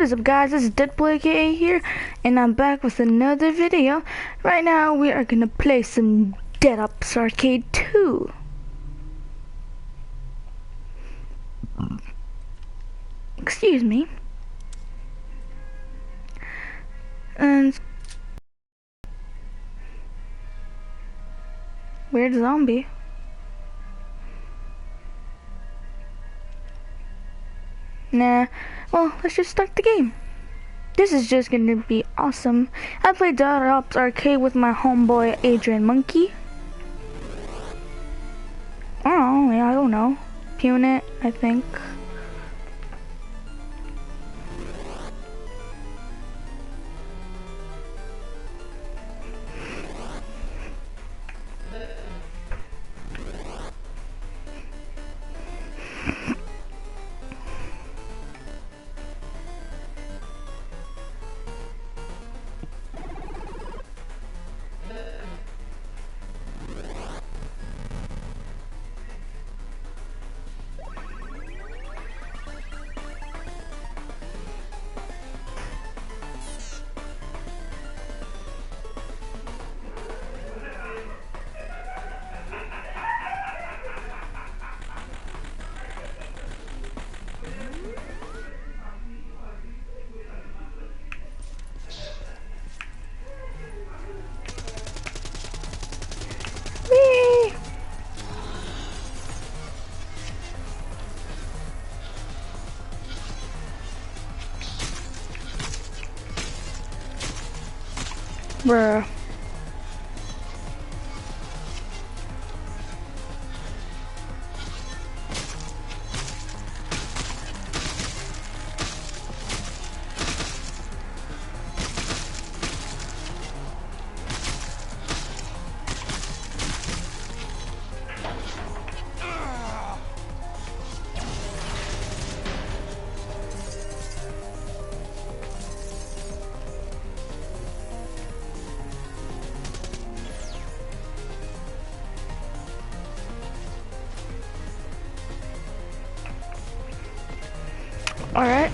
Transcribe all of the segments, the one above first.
What is up, guys? This is Deadpool aka here, and I'm back with another video. Right now we are gonna play some Dead Ops Arcade 2. Excuse me. And weird zombie. Nah, well, let's just start the game. This is just gonna be awesome. I played Dead Ops Arcade with my homeboy Adrian Monkey. I don't know. Punit, I think. Whee! Bruh. Alright.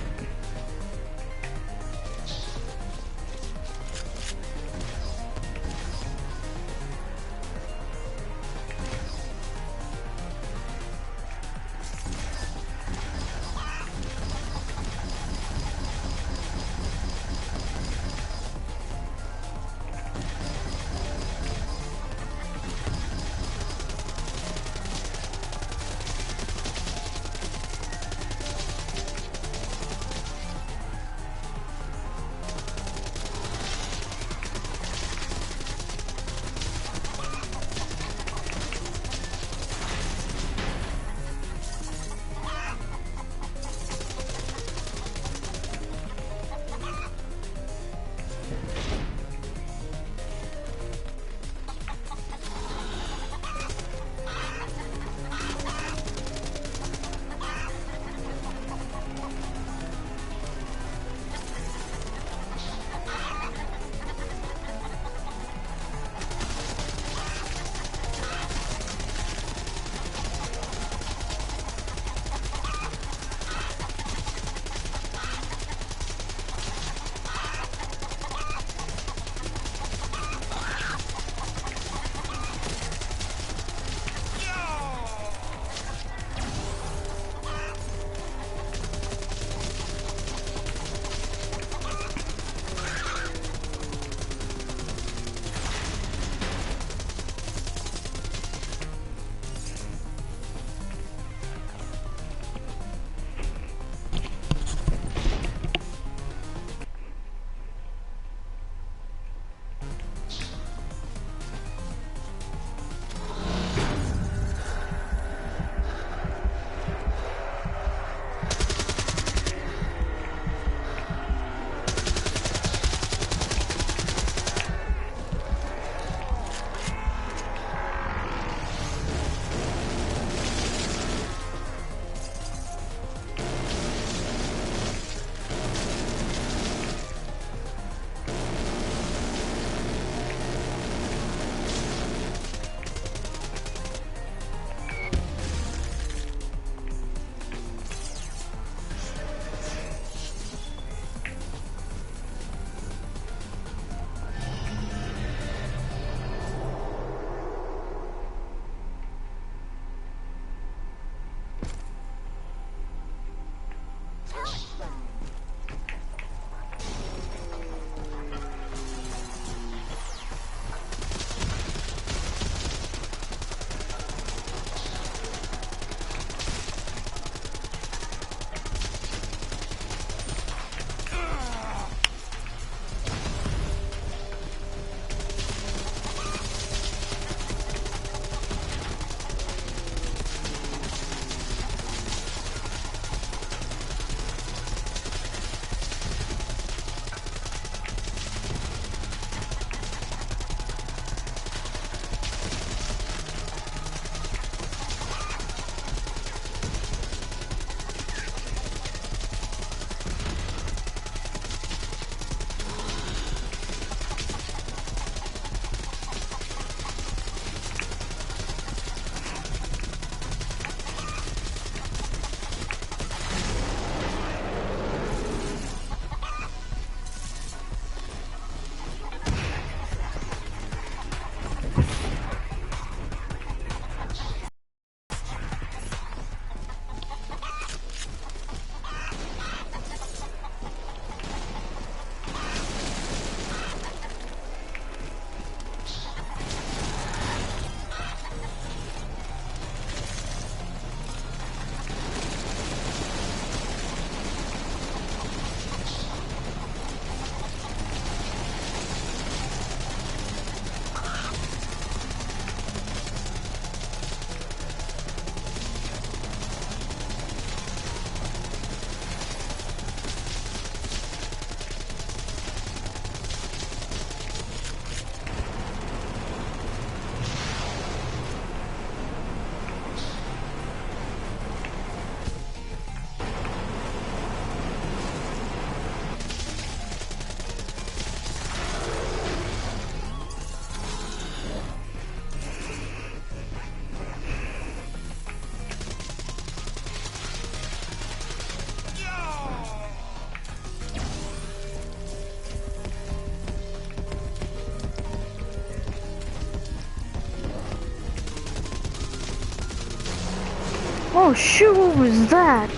Oh shoot, what was that?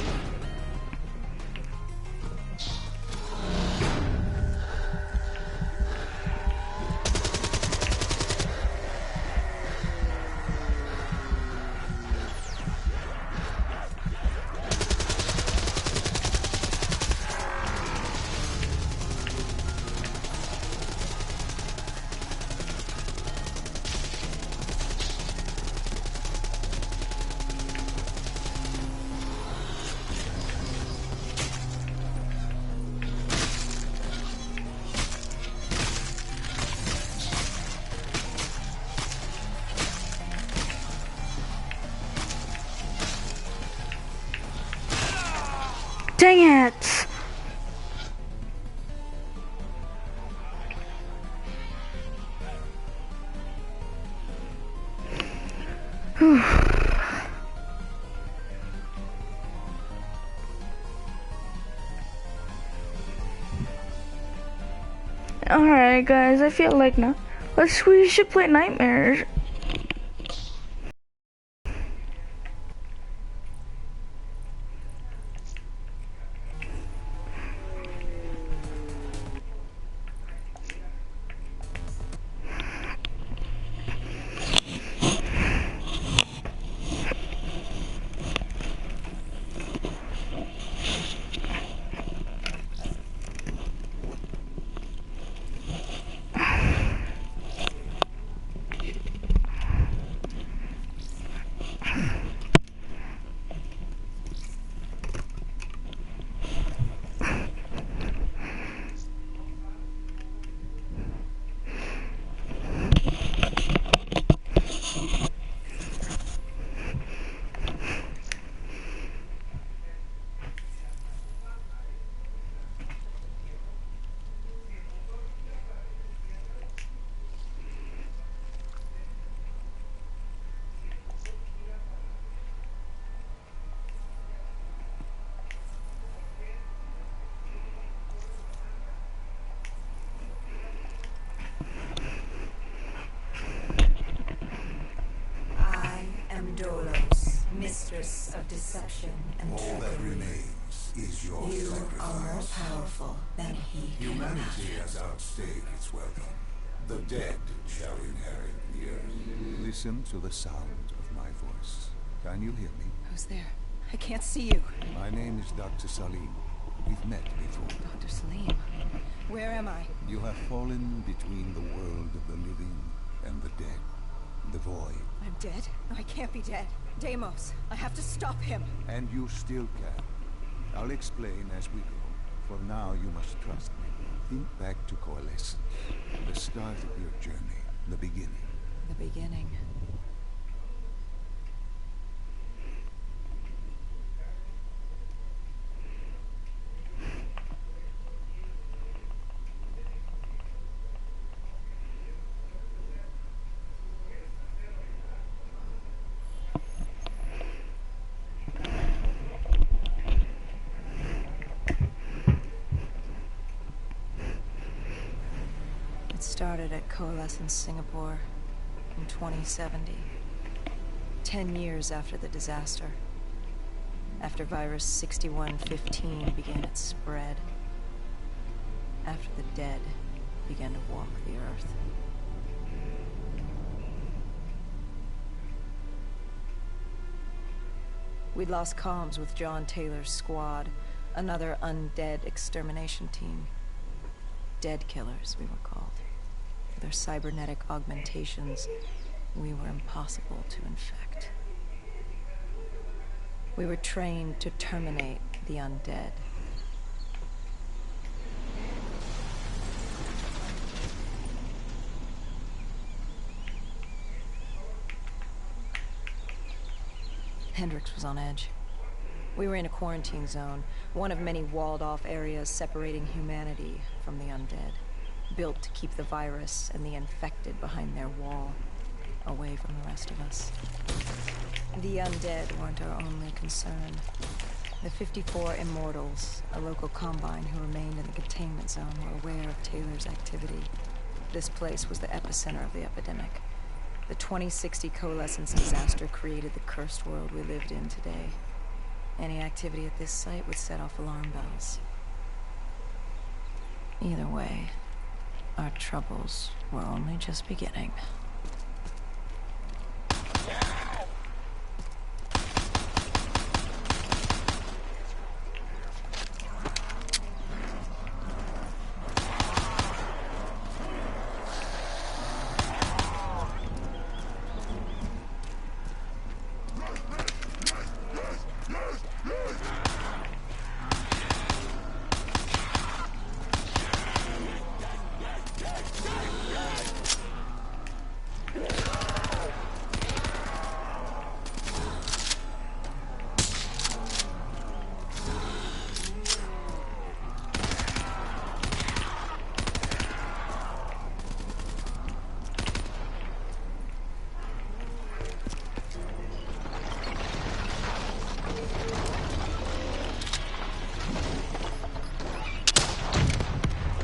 Dang it! Alright guys, I feel like now we should play Nightmares. DOA2, mistress of deception and all trickery. That remains is your You sacrifice. are more powerful than he can Humanity imagine. has outstayed its welcome. The dead shall inherit the earth. Listen to the sound of my voice. Can you hear me? Who's there? I can't see you. My name is Dr. Salim. We've met before. Dr. Salim. Where am I? You have fallen between the world of the living and the dead. The void. I'm dead? I can't be dead. Deimos, I have to stop him. And you still can. I'll explain as we go. For now, you must trust me. Think back to Coalescence. The start of your journey. The beginning. The beginning. It started at Coalescence Singapore in 2070. 10 years after the disaster. After virus 6115 began its spread. After the dead began to walk the earth. We'd lost comms with John Taylor's squad, another undead extermination team. Dead killers, we were called. With our cybernetic augmentations, we were impossible to infect. We were trained to terminate the undead. Hendrix was on edge. We were in a quarantine zone, one of many walled-off areas separating humanity from the undead, built to keep the virus and the infected behind their wall, away from the rest of us. The undead weren't our only concern. The 54 Immortals, a local combine who remained in the containment zone, were aware of Taylor's activity. This place was the epicenter of the epidemic. The 2060 coalescence disaster created the cursed world we lived in today. Any activity at this site would set off alarm bells. Either way, our troubles were only just beginning.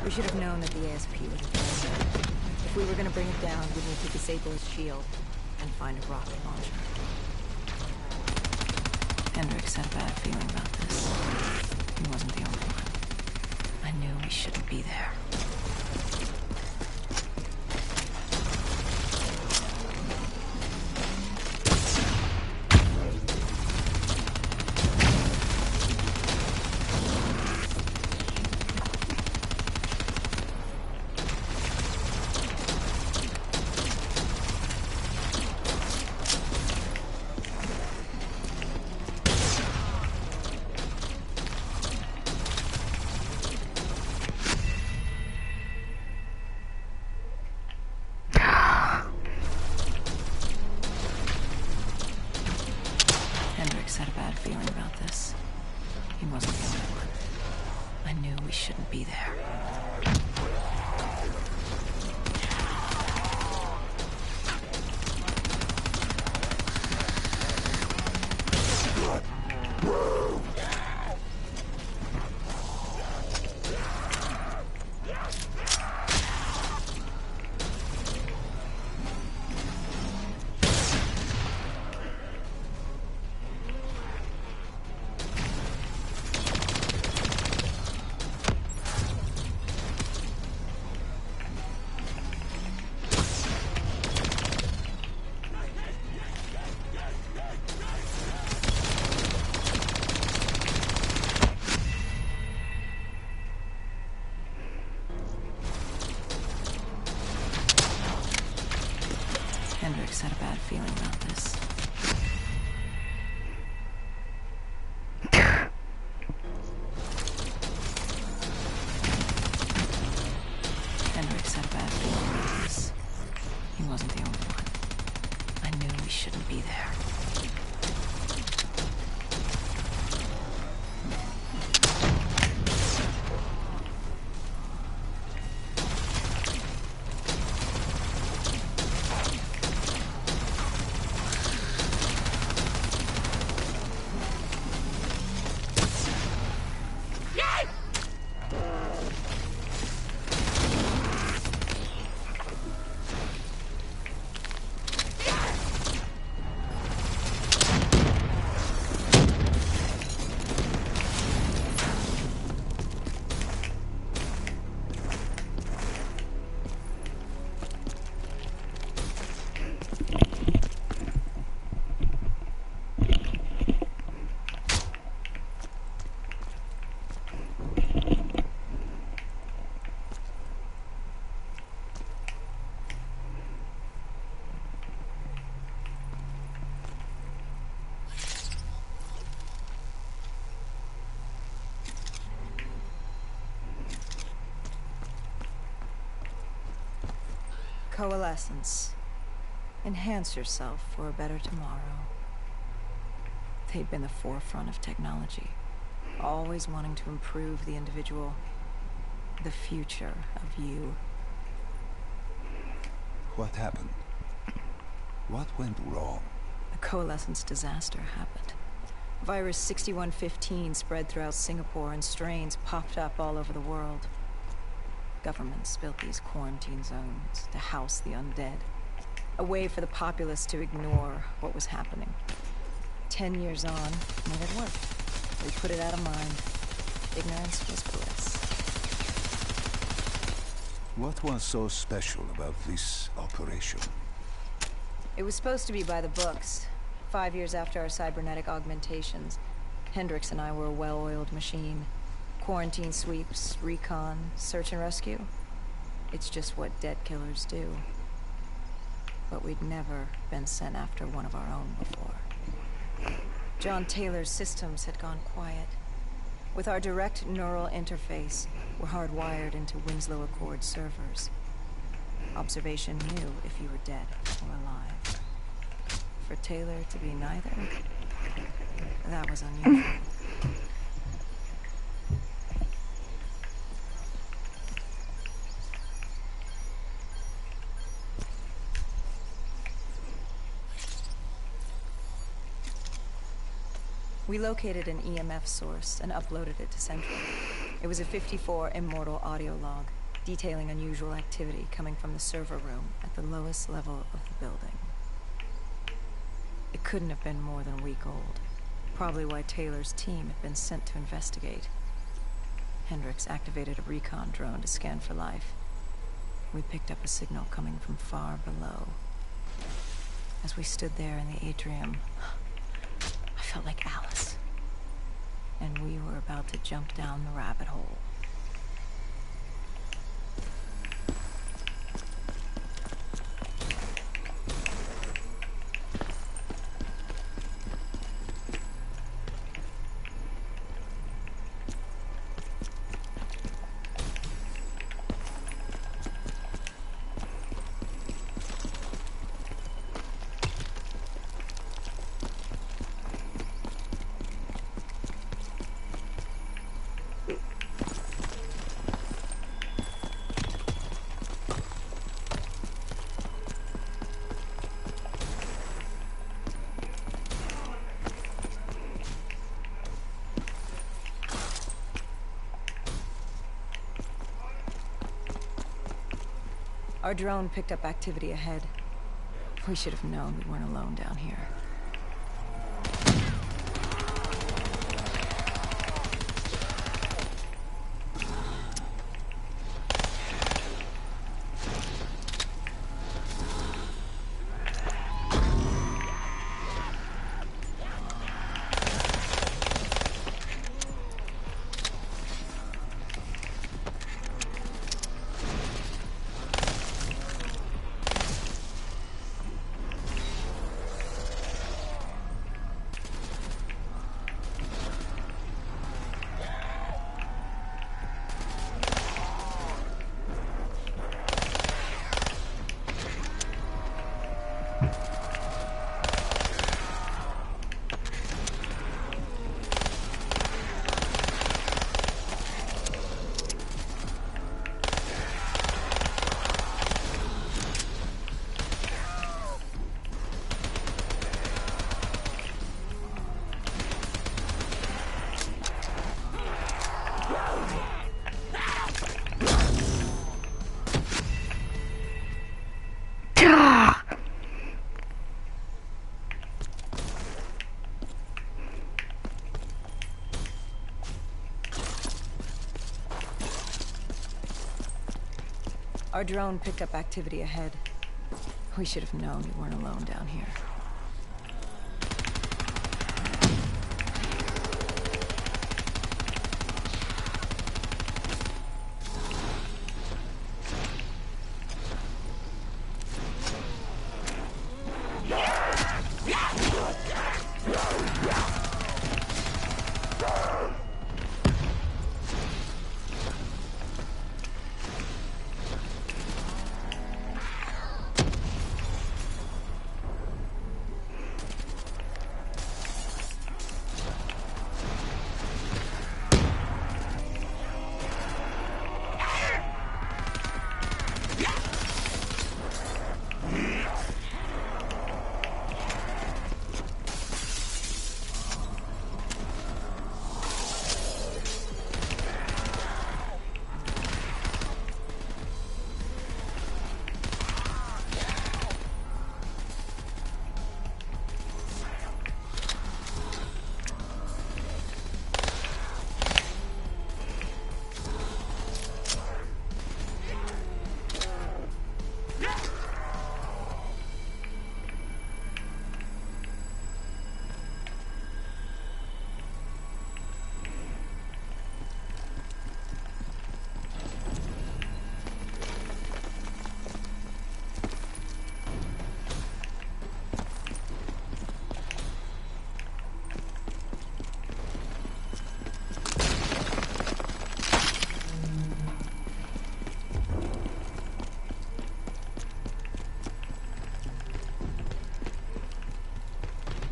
We should have known that the ASP was advanced. If we were gonna bring it down, we'd need to disable its shield and find a rocket launcher. Hendricks had a bad feeling about this. He wasn't the only one. I knew we shouldn't be there. Hendricks had a bad feeling about this. He wasn't the only one. I knew we shouldn't be there. Hendricks had a bad feeling about this. Hendricks had a bad feeling about this. He wasn't the only one. I knew we shouldn't be there. Coalescence. Enhance yourself for a better tomorrow. They'd been the forefront of technology, always wanting to improve the individual, the future of you. What happened? What went wrong? A coalescence disaster happened. Virus 6115 spread throughout Singapore and strains popped up all over the world. Governments built these quarantine zones to house the undead. A way for the populace to ignore what was happening. 10 years on, and it worked. We put it out of mind. Ignorance was bliss. What was so special about this operation? It was supposed to be by the books. 5 years after our cybernetic augmentations, Hendricks and I were a well-oiled machine. Quarantine sweeps, recon, search and rescue. It's just what dead killers do. But we'd never been sent after one of our own before. John Taylor's systems had gone quiet. With our direct neural interface, we're hardwired into Winslow Accord servers. Observation knew if you were dead or alive. For Taylor to be neither, that was unusual. We located an EMF source and uploaded it to Central. It was a 54 immortal audio log, detailing unusual activity coming from the server room at the lowest level of the building. It couldn't have been more than a week old. Probably why Taylor's team had been sent to investigate. Hendricks activated a recon drone to scan for life. We picked up a signal coming from far below. As we stood there in the atrium, I felt like Alice. And we were about to jump down the rabbit hole. Our drone picked up activity ahead. We should have known we weren't alone down here. Our drone picked up activity ahead. We should have known we weren't alone down here.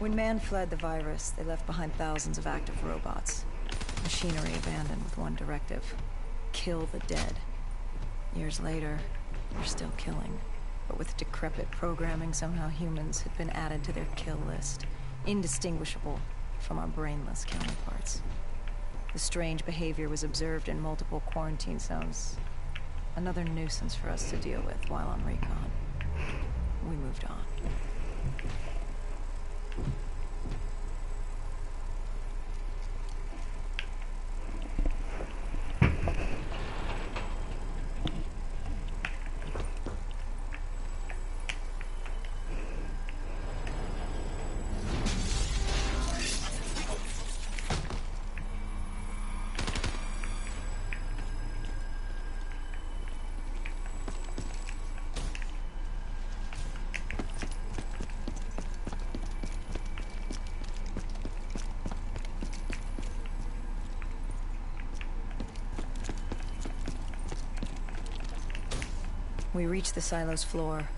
When man fled the virus, they left behind thousands of active robots. Machinery abandoned with one directive: kill the dead. Years later, they're still killing. But with decrepit programming, somehow humans had been added to their kill list, indistinguishable from our brainless counterparts. The strange behavior was observed in multiple quarantine zones. Another nuisance for us to deal with while on recon. We moved on. We reached the silo's floor,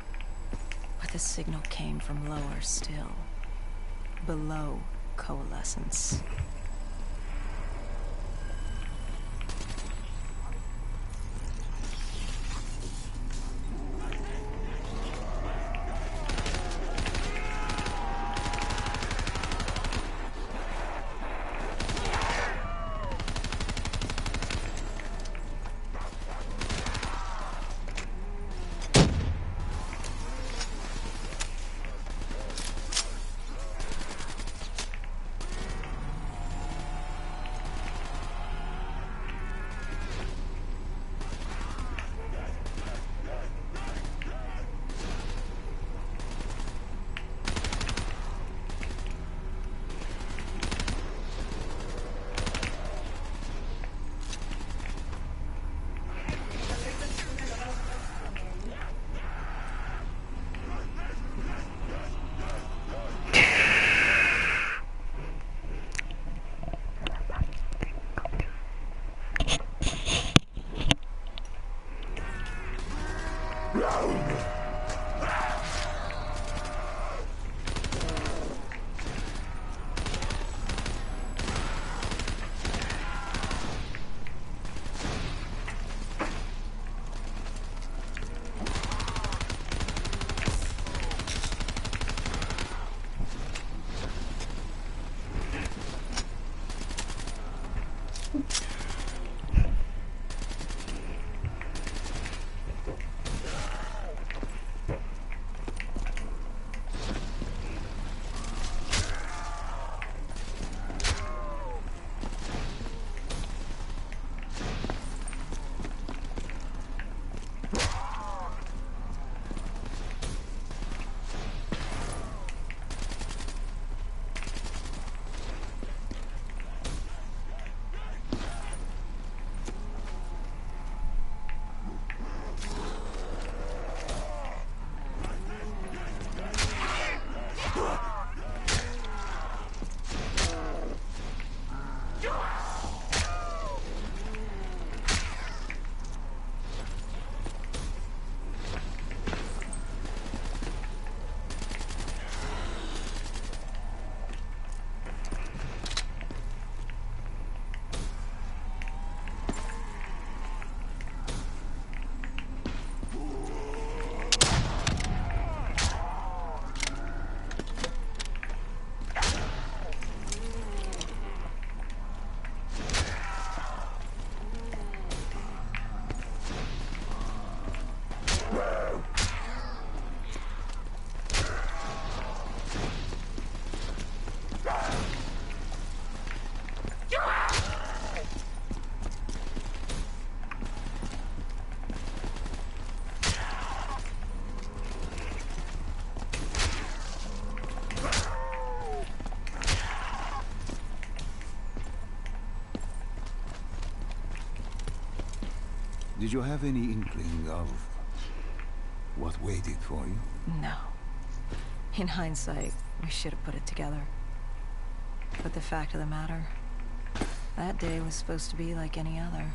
but the signal came from lower still, below coalescence. Did you have any inkling of what waited for you? No. In hindsight, we should have put it together. But the fact of the matter, that day was supposed to be like any other.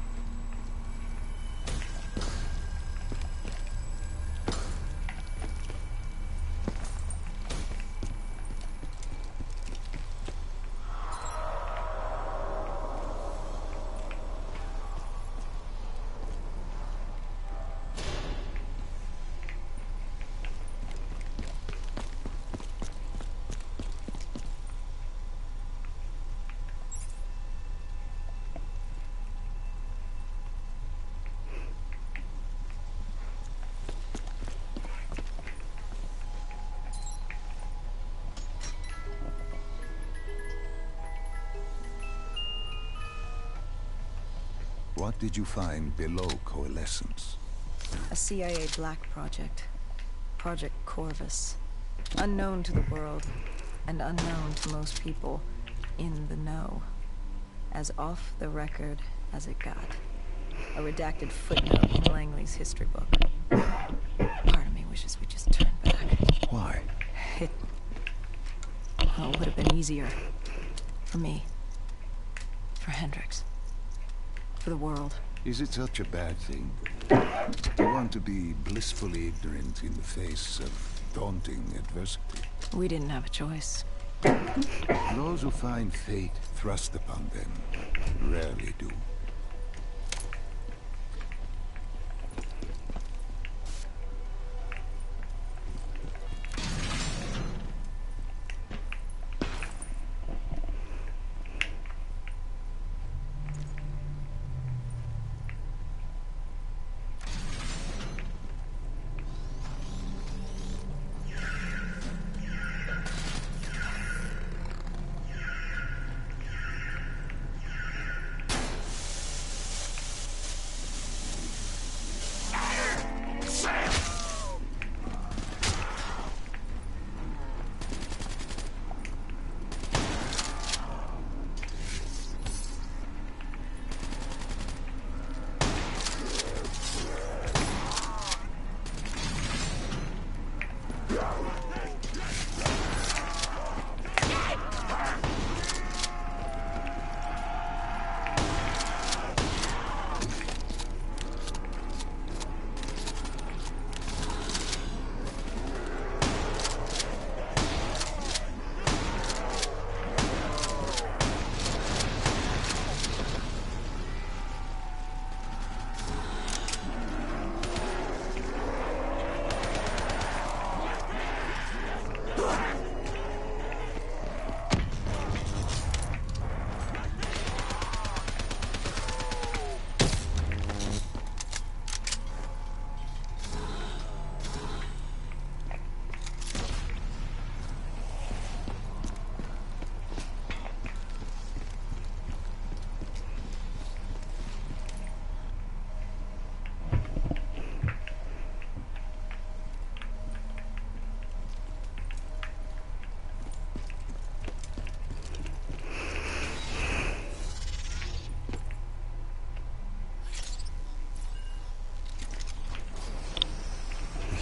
What did you find below Coalescence? A CIA black project. Project Corvus. Unknown to the world, and unknown to most people in the know. As off the record as it got. A redacted footnote in Langley's history book. Part of me wishes we just turned back. Why? Well, it would have been easier. For me. For Hendricks. For the world. Is it such a bad thing? You want to be blissfully ignorant in the face of daunting adversity? We didn't have a choice. Those who find fate thrust upon them rarely do.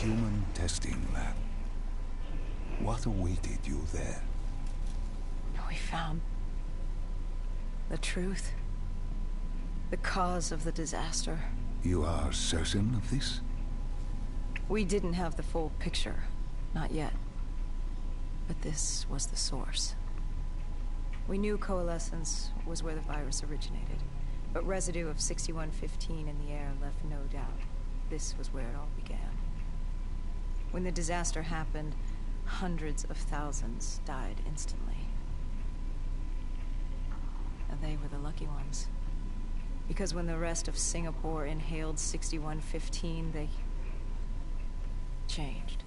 Human testing lab. What awaited you there? We found the truth. The cause of the disaster. You are certain of this? We didn't have the full picture. Not yet. But this was the source. We knew Coalescence was where the virus originated, but residue of 6115 in the air left no doubt. This was where it all began. When the disaster happened, hundreds of thousands died instantly. And they were the lucky ones. Because when the rest of Singapore inhaled 6115, they changed.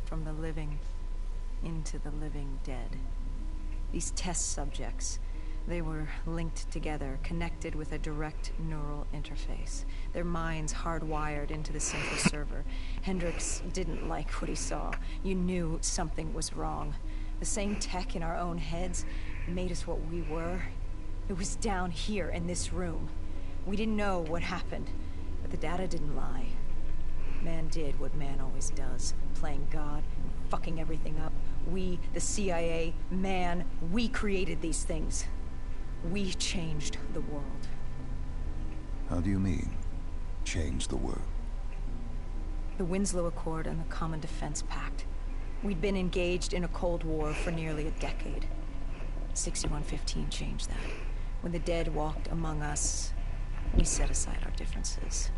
From the living into the living dead. These test subjects, they were linked together, connected with a direct neural interface. Their minds hardwired into the central server. Hendricks didn't like what he saw. You knew something was wrong. The same tech in our own heads made us what we were. It was down here in this room. We didn't know what happened, but the data didn't lie. Man did what man always does, playing God, fucking everything up. We, the CIA, man, we created these things. We changed the world. How do you mean, change the world? The Winslow Accord and the Common Defense Pact. We'd been engaged in a Cold War for nearly a decade. 6115 changed that. When the dead walked among us, we set aside our differences.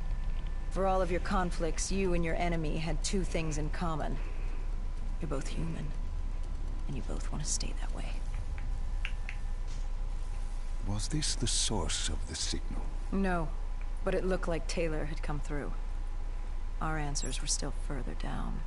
For all of your conflicts, you and your enemy had two things in common. You're both human, and you both want to stay that way. Was this the source of the signal? No, but it looked like Taylor had come through. Our answers were still further down.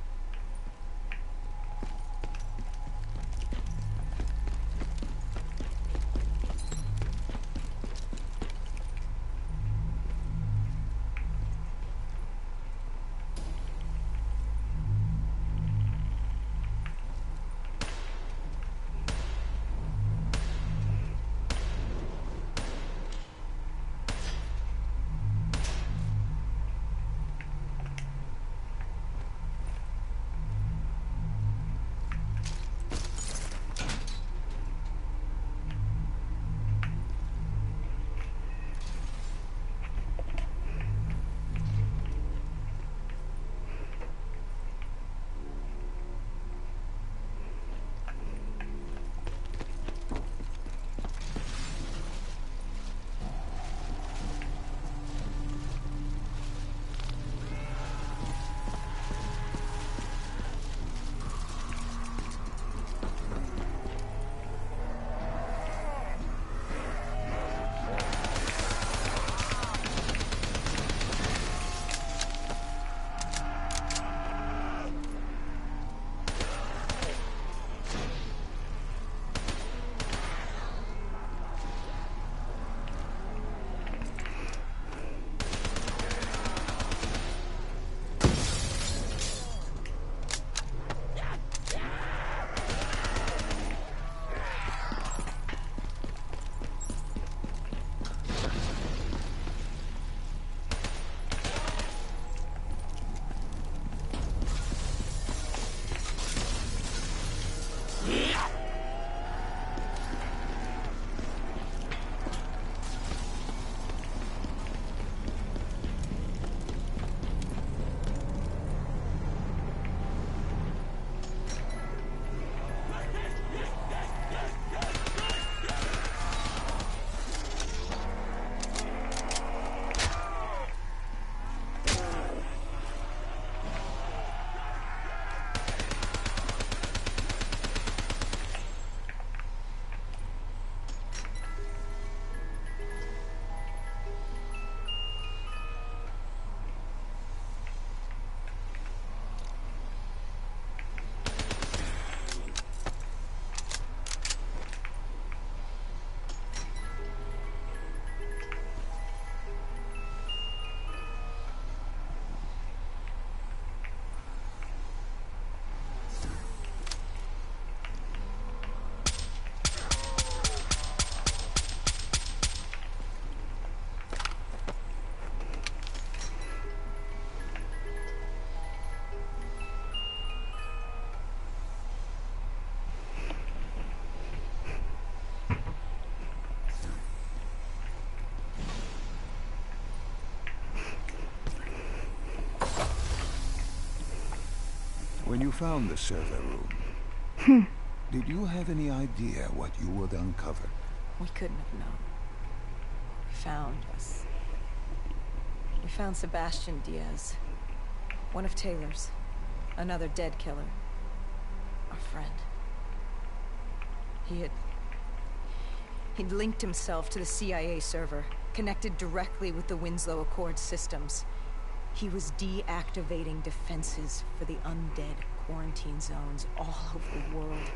When you found the server room, did you have any idea what you would uncover? We couldn't have known. We found Sebastian Diaz. One of Taylor's. Another dead killer. Our friend. He'd linked himself to the CIA server, connected directly with the Winslow Accord systems. He was deactivating defenses for the undead quarantine zones all over the world.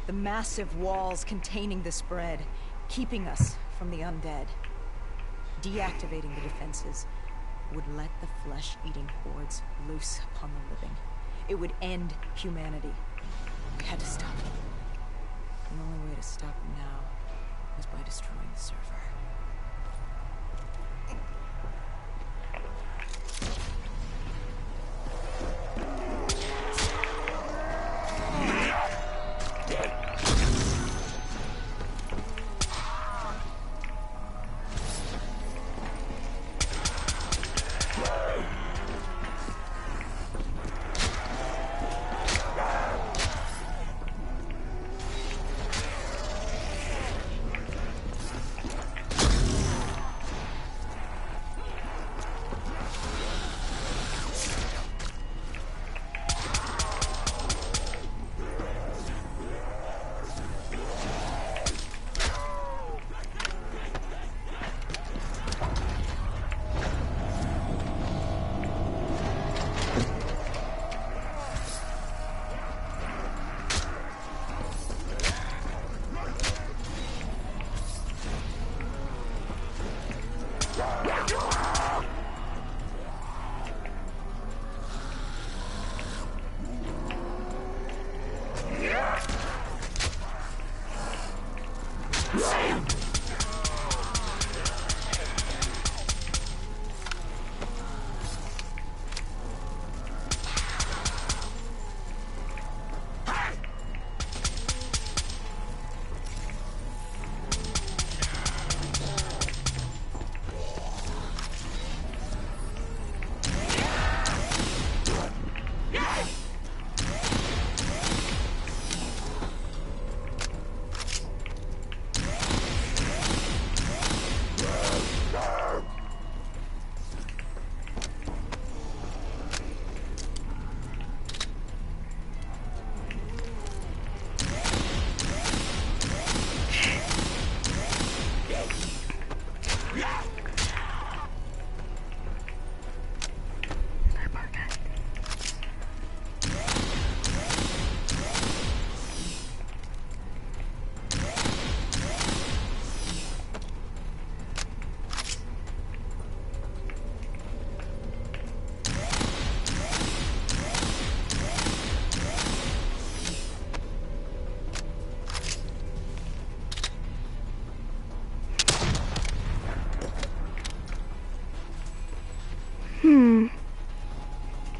The massive walls containing the spread, keeping us from the undead. Deactivating the defenses would let the flesh-eating hordes loose upon the living. It would end humanity. We had to stop him. The only way to stop him now was by destroying the server.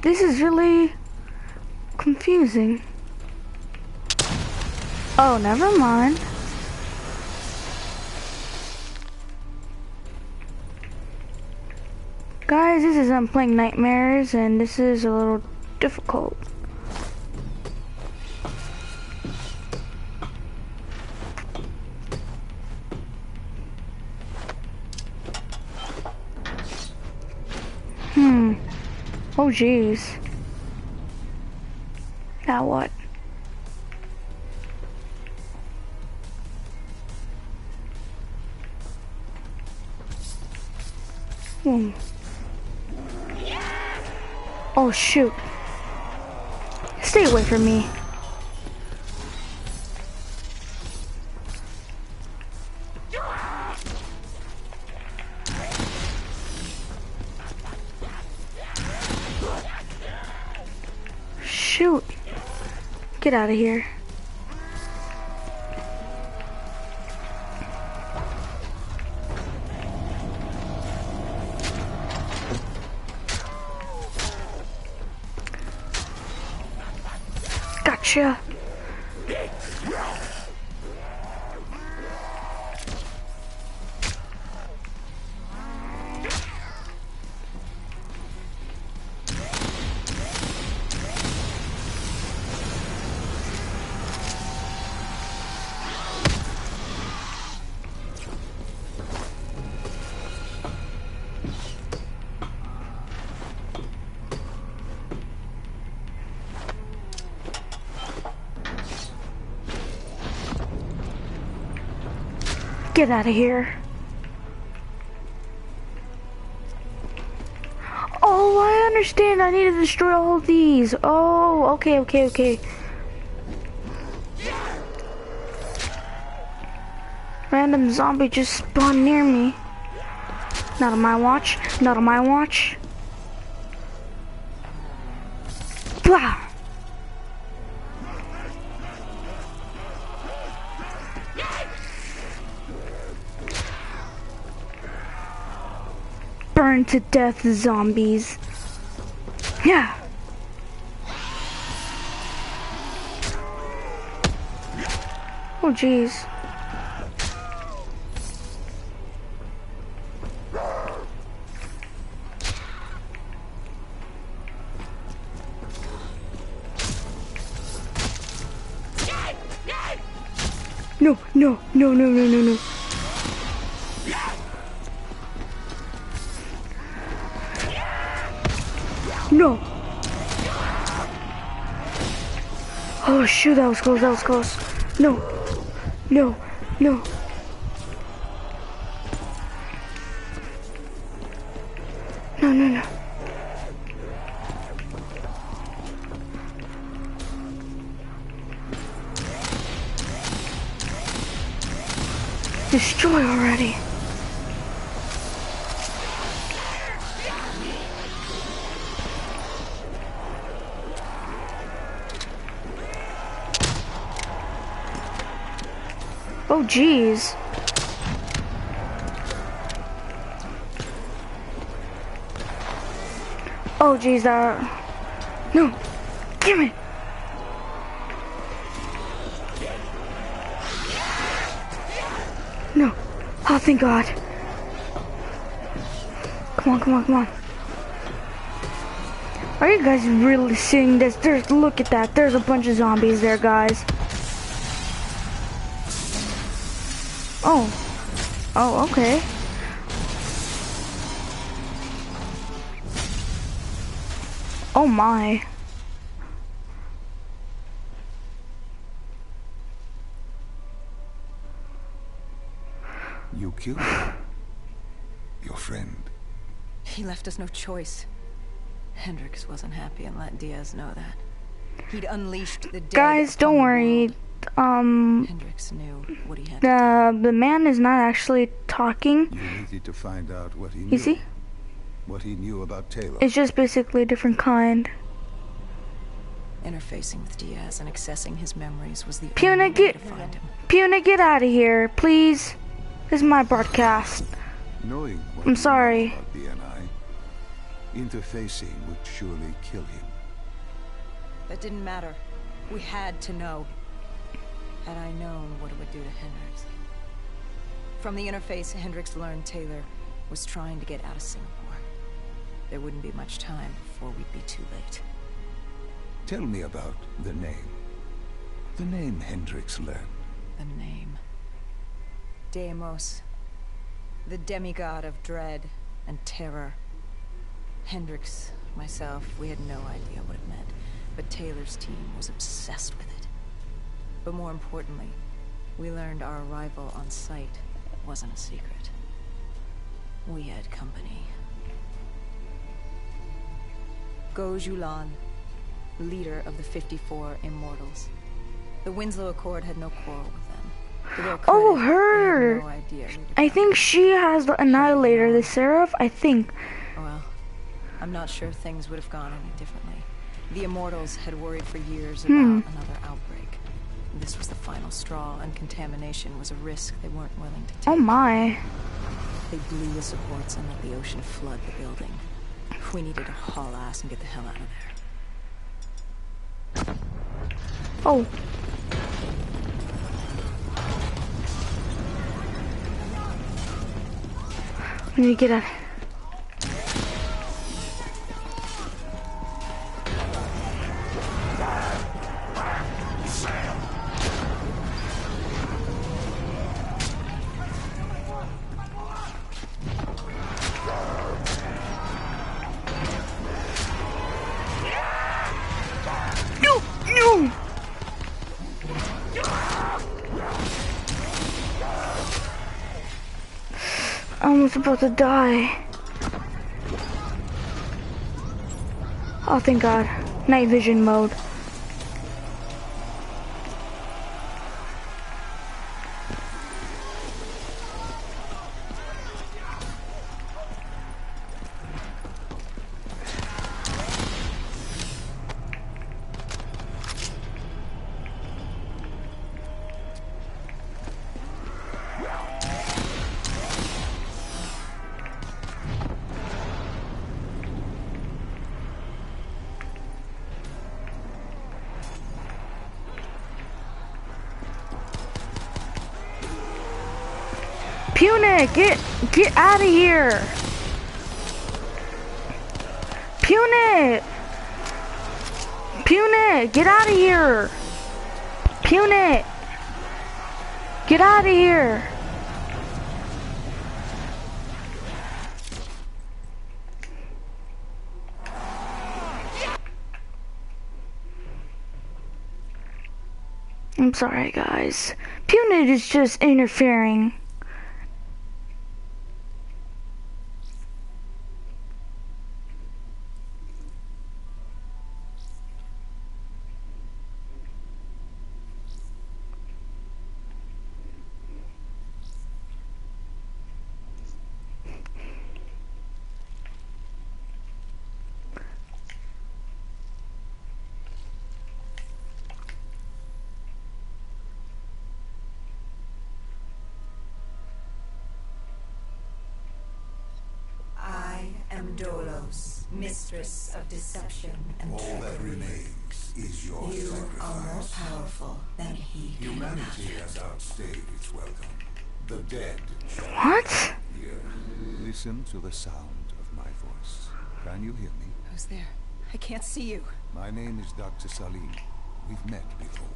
This is really confusing. Oh, never mind. Guys, this is I'm playing Nightmares and this is a little difficult. Oh jeez. Now what? Oh shoot. Stay away from me. Shoot. Get out of here. Gotcha. Get out of here. Oh, I understand. I need to destroy all of these. Oh, okay, okay, okay. Random zombie just spawned near me. Not on my watch. Not on my watch. Blah! Burn to death, zombies. Yeah. Oh, jeez. No, no, no, no, no, no, no. No. Oh shoot, that was close, that was close. No. No. No. No, no, no. Destroy already. Oh, jeez. Oh, jeez, no. Damn it. No. Oh, thank God. Come on, come on, come on. Are you guys really seeing this? Look at that. There's a bunch of zombies there, guys. Oh. Oh, okay. Oh my. You killed him. Your friend. He left us no choice. Hendricks wasn't happy and let Diaz know that. He'd unleashed the dead. Guys, don't worry. Hendricks knew what he had to do. The man is not actually talking. You needed to find out what he knew. You see? What he knew about Taylor. It's just basically a different kind. Interfacing with Diaz and accessing his memories was the Puna, only way to find him. Puna, get out of here, please. This is my broadcast. Knowing what I'm he sorry. knew about BNI, interfacing would surely kill him. That didn't matter. We had to know. Had I known what it would do to Hendricks. From the interface, Hendricks learned Taylor was trying to get out of Singapore. There wouldn't be much time before we'd be too late. Tell me about the name. The name Hendricks learned. The name. Deimos. The demigod of dread and terror. Hendricks, myself, we had no idea what it meant. But Taylor's team was obsessed with it. But more importantly, we learned our arrival on site wasn't a secret. We had company. Gojulan, leader of the 54 Immortals. The Winslow Accord had no quarrel with them. To their credit, Oh, they her! had no idea we would I think she has the Annihilator, the Seraph, I think. Well, I'm not sure things would have gone any differently. The Immortals had worried for years about another outbreak. This was the final straw, and contamination was a risk they weren't willing to take. Oh my. They blew the supports and let the ocean flood the building. We needed to haul ass and get the hell out of there. Oh. We need to get out. No! about to die. Oh, thank God. Night vision mode. Punic, get out of here. Punic, get out of here. Punic, get out of here. I'm sorry, guys. Punic is just interfering. Dolos, mistress of deception and All trickery. that remains is your You sacrifice. are more powerful than he can Humanity imagine. has outstayed its welcome. The dead shall What? hear. Listen to the sound of my voice. Can you hear me? Who's there? I can't see you. My name is Dr. Salim. We've met before.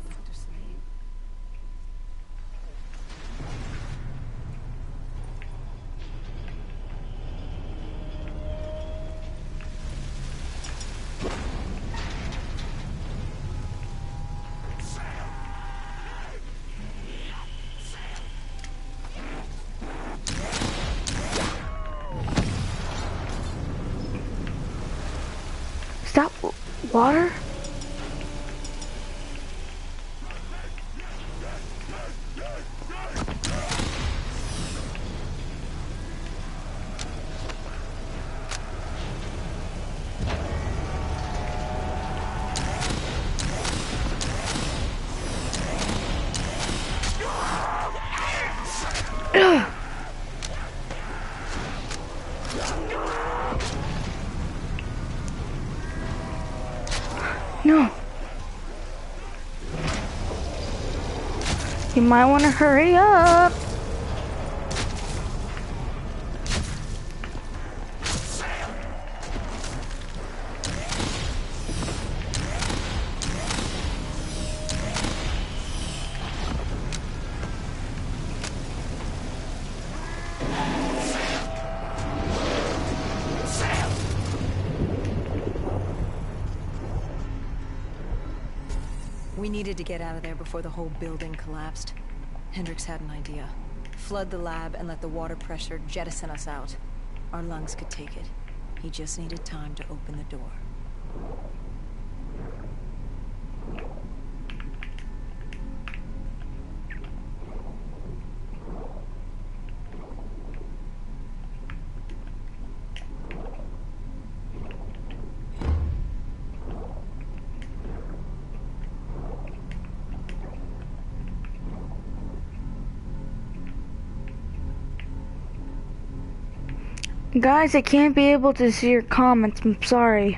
Is that water? Ugh. No. You might want to hurry up. We needed to get out of there before the whole building collapsed. Hendricks had an idea. Flood the lab and let the water pressure jettison us out. Our lungs could take it. He just needed time to open the door. Guys, I can't be able to see your comments. I'm sorry.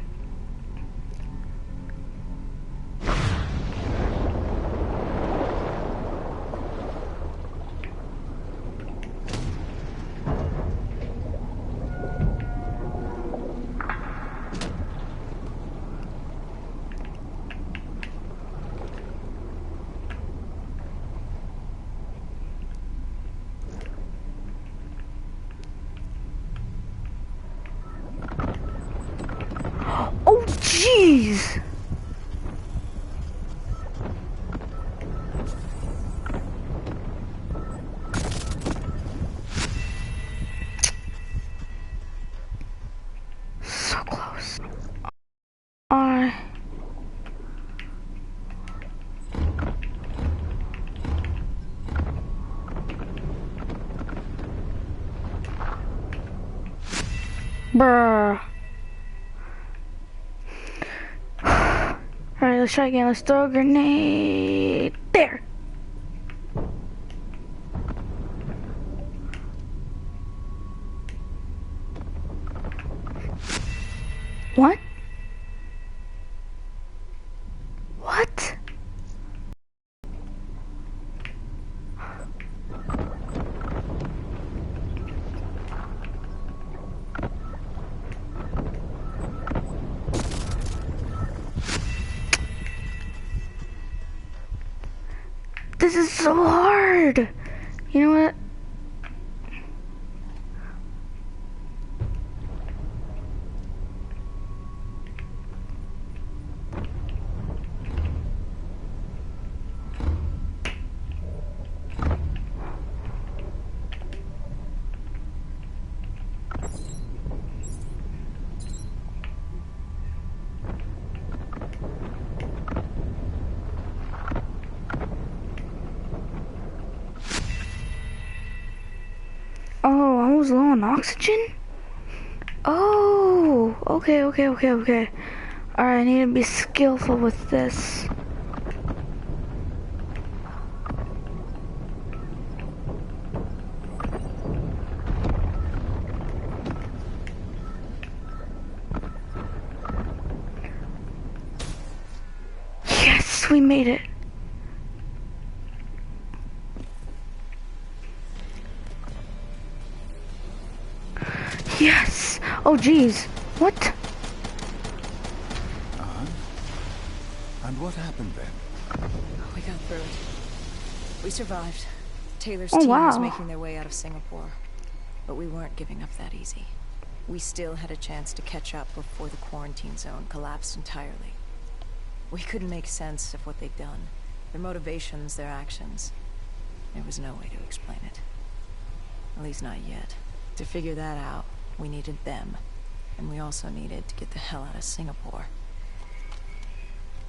Oh, jeez! Bruh. Alright, let's try again. Let's throw a grenade. There. What? What? This is so hard. You know what? Oh, I was low on oxygen? Oh, okay. Alright, I need to be skillful with this. Yes, we made it. Yes! Oh jeez. What? And what happened then? We got through it. We survived. Taylor's Oh, team was wow. making their way out of Singapore. But we weren't giving up that easy. We still had a chance to catch up before the quarantine zone collapsed entirely. We couldn't make sense of what they'd done. Their motivations, their actions. There was no way to explain it. At least not yet. To figure that out, we needed them. And we also needed to get the hell out of Singapore.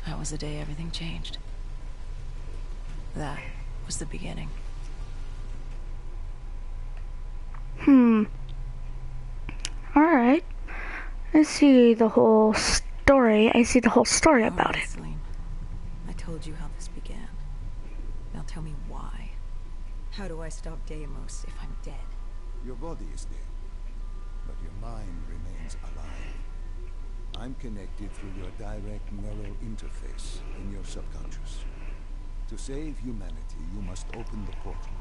That was the day everything changed. That was the beginning. Alright. I see the whole story. About it. Celine, I told you how this began. Now tell me why. How do I stop Deimos if I'm dead? Your body is dead, but your mind remains alive. I'm connected through your direct neural interface in your subconscious. To save humanity, you must open the portal.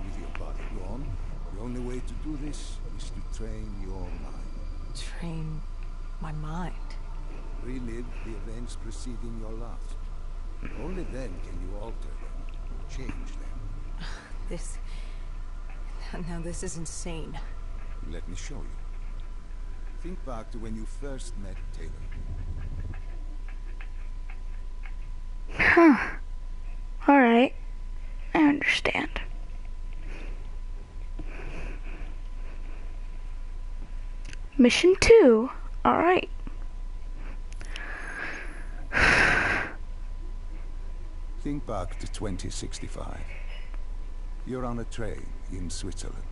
With your body gone, the only way to do this is to train your mind. Train my mind. Relive the events preceding your last. Only then can you alter them, change them. This... Now this is insane. Let me show you. Think back to when you first met Taylor. Huh. Alright. I understand. Mission 2. Alright. Think back to 2065. You're on a train in Switzerland.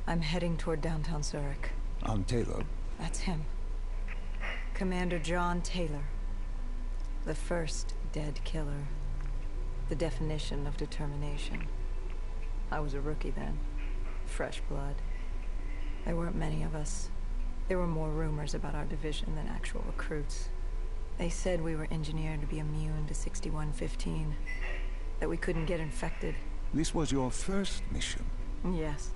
I'm heading toward downtown Zurich. On Taylor. That's him. Commander John Taylor. The first dead killer. The definition of determination. I was a rookie then. Fresh blood. There weren't many of us. There were more rumors about our division than actual recruits. They said we were engineered to be immune to 6115. That we couldn't get infected. This was your first mission. Yes.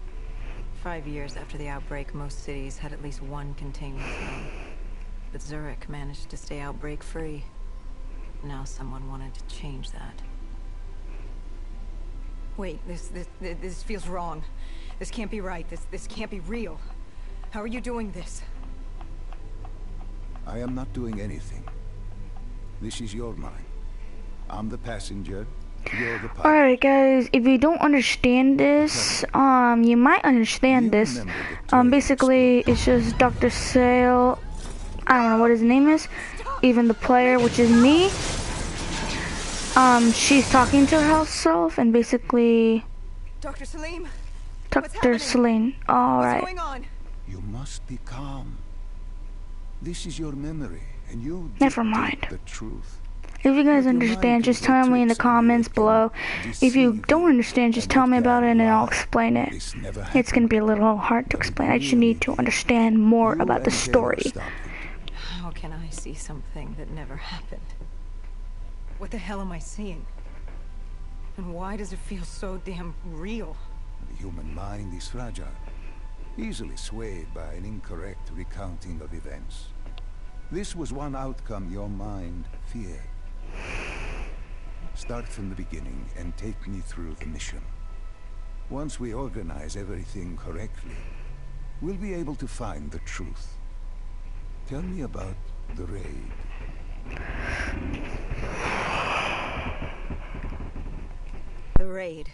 5 years after the outbreak, most cities had at least one containment zone. But Zurich managed to stay outbreak-free. Now someone wanted to change that. Wait, this feels wrong. This can't be right. This can't be real. How are you doing this? I am not doing anything. This is your mind. I'm the passenger. You're the pilot. Alright guys, if you don't understand this, you might understand this. Basically, it's just Dr. Sale, I don't know what his name is, even the player, which is me. She's talking to herself, and basically... Dr. Salim? Dr. Celine. Alright. What's going on? You must be calm. This is your memory, and you Never dictate mind. the truth. If you guys But your understand, mind just can play tell me in the tricks on you. comments It can below. If you deceive don't you, understand, just and tell it me about it can and I'll lie. explain it. This never It's gonna happened. be a little hard to But it explain. I just need to really understand more You about the and Taylor story. stopped it. How can I see something that never happened? What the hell am I seeing? And why does it feel so damn real? The human mind is fragile, easily swayed by an incorrect recounting of events. This was one outcome your mind feared. Start from the beginning and take me through the mission. Once we organize everything correctly, we'll be able to find the truth. Tell me about the raid. The raid.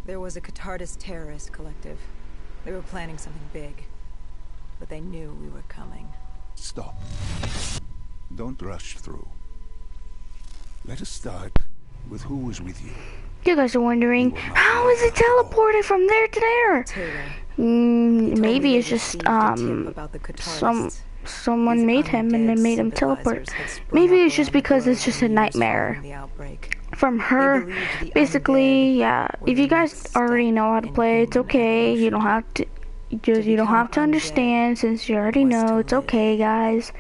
There was a Catardist terrorist collective. They were planning something big, but they knew we were coming. Stop. Don't rush through. Let us start with who was with you. You guys are wondering, how is it teleported from there to there? Taylor. He told Maybe me it's they just received a tip about the Catarists. someone These made him and undead then made him teleport. sympathizers had sprung Maybe up it's just around the because globe it's just in a the years nightmare following the outbreak. from her. They believed the Basically, undead yeah. were If the you guys next already step know how to in play, it's human okay. You evolution. don't have to. You don't become have to undead understand since you already was know. to It's live. okay, guys.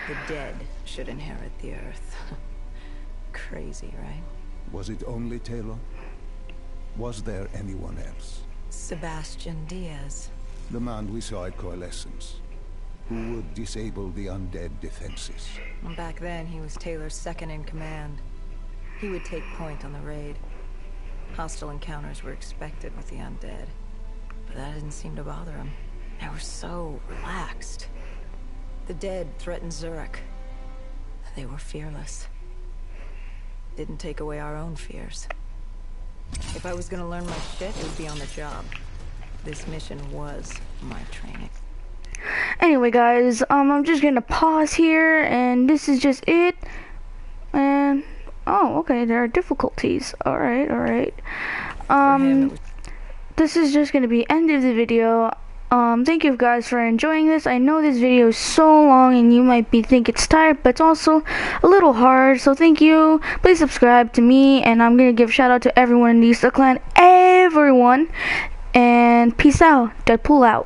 The dead should inherit the earth. Crazy, right? Was it only Taylor? Was there anyone else? Sebastian Diaz. The man we saw at Coalescence, who would disable the undead defenses. And back then, he was Taylor's second in command. He would take point on the raid. Hostile encounters were expected with the undead, but that didn't seem to bother him. They were so relaxed. The dead threatened Zurich. They were fearless. Didn't take away our own fears. If I was gonna learn my shit, it would be on the job. This mission was my training. Anyway, guys, I'm just gonna pause here, and this is just it. And oh, okay, there are difficulties. All right. For him, it was This is just gonna be end of the video. Thank you guys for enjoying this. I know this video is so long and you might think it's tired, but it's also a little hard. So thank you. Please subscribe to me, and I'm gonna give a shout out to everyone in the Easter Clan, everyone. And peace out. Deadpool out.